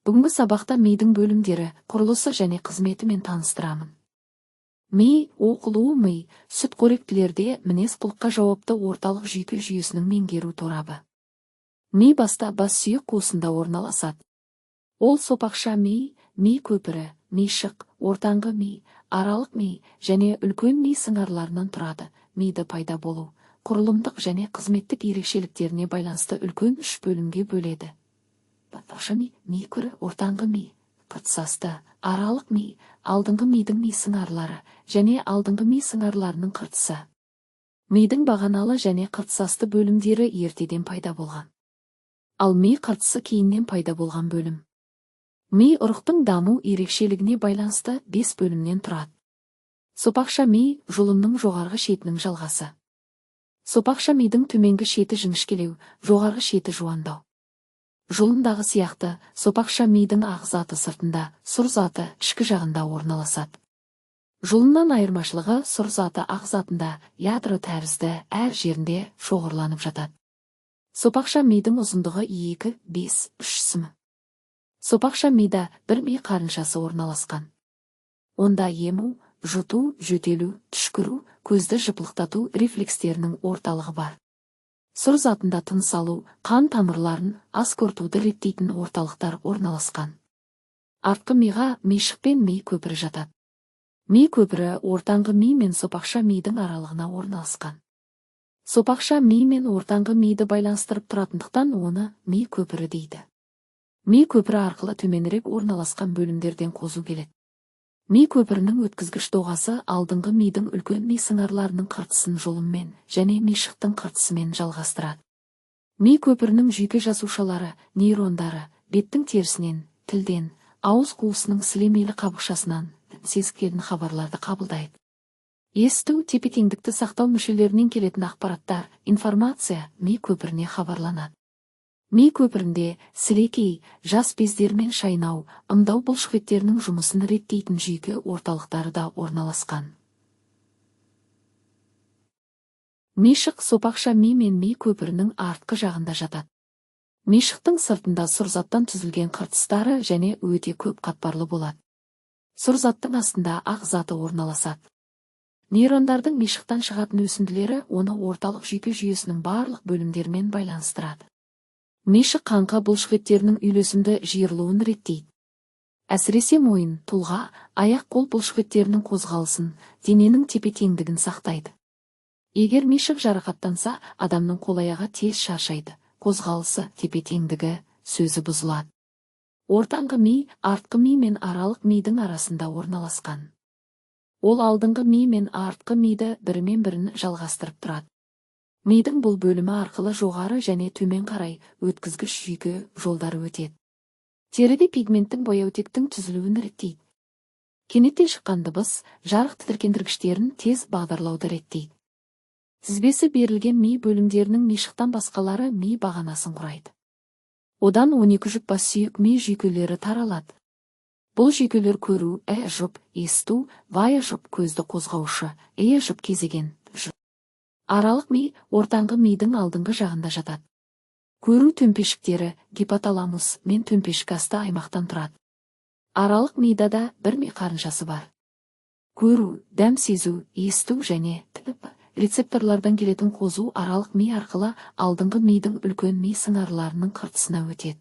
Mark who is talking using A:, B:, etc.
A: Бүгінгі сабақта мидың бөлімдері, құрылысы және қызметімен таныстырамын. Ми, оқылуы ми, сүтқоректілерде мінез-құлыққа жауапты орталық жүйке жүйесінің меңгеру торабы. Ми баста бас сүйек қуысында орналасады. Ол сопақша ми, ми көпірі, мишық, ортаңғы ми, аралық ми және үлкен ми сыңарларынан тұрады. Миды пайда болу, құрылымдық және қызметтік ерекшеліктеріне байланысты үлкен үш бөлімге бөледі. Ми көрі, ортаңғы ми, қыртысасты, аралық ми, алдыңғы мидың ми сыңарлары және алдыңғы ми сыңарларының қыртысы. Мидың бағаналы және қыртысасты бөлімдері ертеден пайда болған. Ал ми қыртысы кейіннен пайда болған бөлім. Ми ұрықтың даму ерекшелігіне байланысты 5 бөлімнен тұрады. Сопақша ми жұлынның жоғарғы шетінің жалғасы. Сопақша мидың төменгі шеті жіңішкелеу, жоғарғы шеті жуандау. Жұлындағы сияқты, сопақша мидың ақ заты сыртында, сұр заты ішкі жағында орналасады. Жұлыннан айырмашылығы сұр заты ақ затында, ядро тәрізді әр жерінде шоғырланып жатады. Сопақша мидың ұзындығы 2-5-3 см. Сопақша мида бір ми қарыншасы орналасқан. Онда ему, жұту, жөтелу, түшкіру, көзді жыпылықтату рефлекстерінің орталығы бар. Сұр затында тыныс алу, қан тамырларын, ас қорытуды реттейтін орталықтар орналасқан. Артқы миға мишық пен ми көпірі жатады. Ми көпірі ортаңғы ми мен сопақша мидың аралығына орналасқан. Сопақша ми мен ортаңғы миды байланыстырып тұратындықтан оны ми көпірі дейді. Ми көпірі арқылы төменірек орналасқан бөлімдерден қозу келеді. Ми көпірінің өткізгіш доғасы алдыңғы мидың үлкен ми сыңарларының қыртысын жұлынмен және мишықтың қыртысымен жалғастырады. Ми көпірінің жүйке жасушалары, нейрондары, беттің терісінен, тілден, ауыз қуысының сілемейлі қабықшасынан сезіктелін хабарларды қабылдайды. Есту, тепе-теңдікті сақтау мүшелерінен келетін ақпараттар, информация ми көпіріне хабарланады. Ми көпірінде сілекей, жас бездермен шайнау, ымдау бұлшықеттерінің жұмысын реттейтін жүйке орталықтары да орналасқан. Мишық сопақша ми мен ми көпірінің артқы жағында жатады. Мишықтың сыртында сұр заттан түзілген қыртыстары және өте көп қатпарлы болады. Сұр заттың астында ақ заты орналасады. Нейрондардың мишықтан шығатын өсінділері оны орталық жүйке жүйесінің барлық бөлімдерімен байланыстырады. Мишық қаңқа бұлшықеттерінің үйлесімді жиырылуын реттейді. Әсіресе мойын, тұлға, аяқ-қол бұлшықеттерінің қозғалысын, дененің тепе-теңдігін сақтайды. Егер мишық жарақаттанса, адамның қол-аяғы тез шаршайды, қозғалысы, тепе-теңдігі, сөзі бұзылады. Ортаңғы ми, артқы ми мен аралық мидың арасында орналасқан. Ол алдыңғы ми мен артқы миді бірімен бірін жалғастырып тұрады. Мидың бұл бөлімі арқылы жоғары және төмен қарай өткізгіш жүйке жолдары өтеді. Теріде пигменттің бояутектің түзілуін реттейді. Кенеттен шыққан дыбыс, жарық тітіркендіргіштерін тез бағдарлауды реттейді. Тізбесі берілген ми бөлімдерінің мишықтан басқалары ми бағанасын құрайды. Одан 12 жұп бас сүйек ми жүйкелері таралады. Бұл жүйкелер көру, жұп, есту, жұп көзді қозғаушы, жұп кезеген. Аралық ми ортаңғы мидың алдыңғы жағында жатады. Көру төмпешіктері гипоталамус мен төмпешік асты аймақтан тұрады. Аралық мида да бір ми қарыншасы бар. Көру, дәм сезу, есту және рецепторлардан келетін қозу аралық ми арқылы алдыңғы мидың үлкен ми сыңарларының қыртысына өтеді.